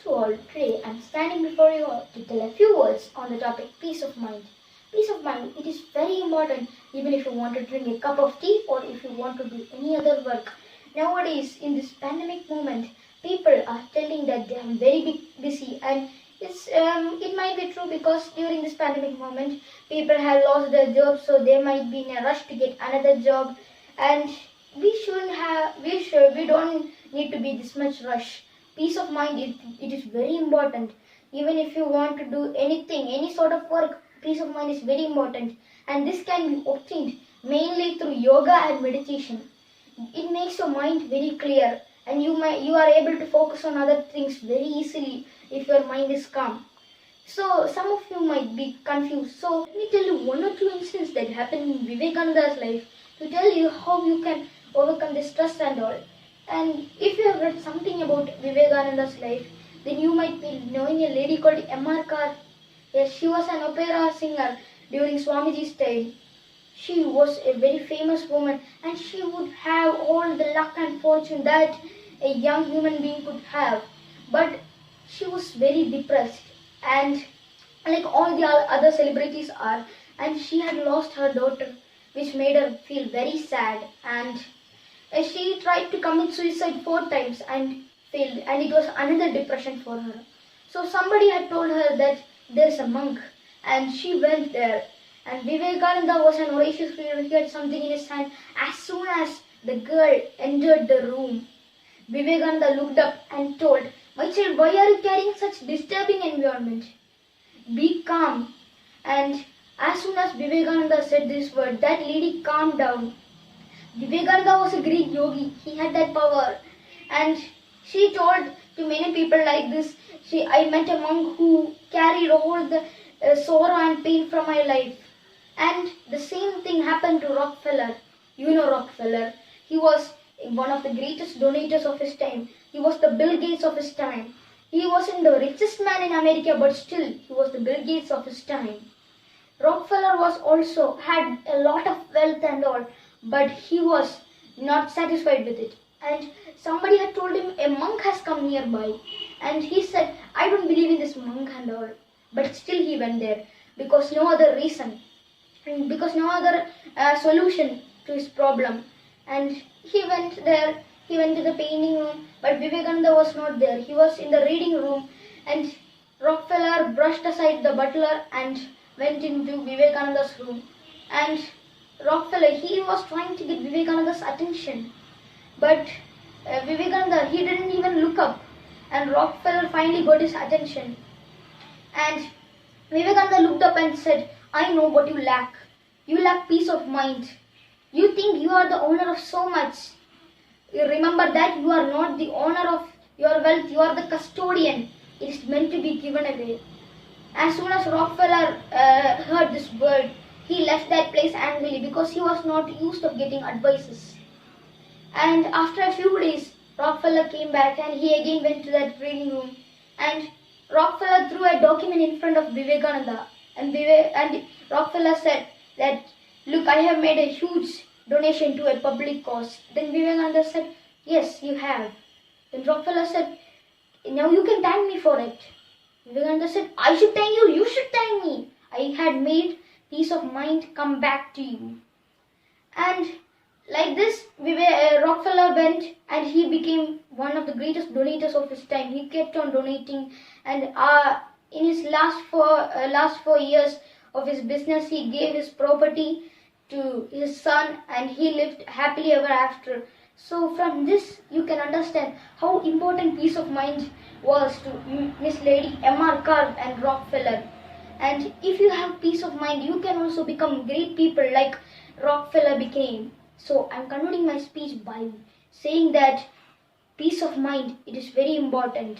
to all. Today I'm standing before you all to tell a few words on the topic peace of mind. Peace of mind, it is very important even if you want to drink a cup of tea or if you want to do any other work. Nowadays, in this pandemic moment, people are telling that they are very busy, and it might be true because during this pandemic moment, people have lost their jobs, so they might be in a rush to get another job, and we don't need to be this much rush. Peace of mind, it is very important. Even if you want to do anything, any sort of work, peace of mind is very important. And this can be obtained mainly through yoga and meditation. It makes your mind very clear, and you are able to focus on other things very easily if your mind is calm. So some of you might be confused. So let me tell you one or two incidents that happened in Vivekananda's life to tell you how you can overcome this stress and all. And if you have read something about Vivekananda's life, then you might be knowing a lady called M.R. Kar. Yes, she was an opera singer during Swamiji's time. She was a very famous woman, and she would have all the luck and fortune that a young human being could have. But she was very depressed, and like all the other celebrities are, and she had lost her daughter, which made her feel very sad. And she tried to commit suicide 4 times and failed, and it was another depression for her. So somebody had told her that there is a monk, and she went there. And Vivekananda was an audacious leader. He had something in his hand. As soon as the girl entered the room, Vivekananda looked up and told, "My child, why are you carrying such disturbing environment? Be calm." And as soon as Vivekananda said this word, that lady calmed down. Vivekananda was a Greek yogi. He had that power. And she told to many people like this, I met a monk who carried all the sorrow and pain from my life. And the same thing happened to Rockefeller. You know Rockefeller. He was one of the greatest donators of his time. He was the Bill Gates of his time. He wasn't the richest man in America, but still he was the Bill Gates of his time. Rockefeller had a lot of wealth and all, but he was not satisfied with it. And somebody had told him a monk has come nearby. And he said, "I don't believe in this monk and all." But still he went there because no other reason. Because no other solution to his problem. And he went there, he went to the painting room, but Vivekananda was not there. He was in the reading room, and Rockefeller brushed aside the butler and went into Vivekananda's room. And Rockefeller, he was trying to get Vivekananda's attention, but Vivekananda, he didn't even look up, and Rockefeller finally got his attention. And Vivekananda looked up and said, "I know what you lack. You lack peace of mind. You think you are the owner of so much. You remember that you are not the owner of your wealth. You are the custodian. It is meant to be given away." As soon as Rockefeller heard this word, he left that place angrily because he was not used to getting advices. And after a few days, Rockefeller came back, and he again went to that reading room. And Rockefeller threw a document in front of Vivekananda. And Rockefeller said that, "Look, I have made a huge donation to a public cause." Then Vivekananda said, "Yes, you have." Then Rockefeller said, "Now you can thank me for it." Vivekananda said, "I should thank you, you should thank me. I had made peace of mind come back to you." And like this, Rockefeller went, and he became one of the greatest donators of his time. He kept on donating, and in his last 4 years of his business, he gave his property to his son, and he lived happily ever after. So from this, you can understand how important peace of mind was to Miss Lady M.R. Kar and Rockefeller. And if you have peace of mind, you can also become great people like Rockefeller became. So I'm concluding my speech by saying that peace of mind, it is very important.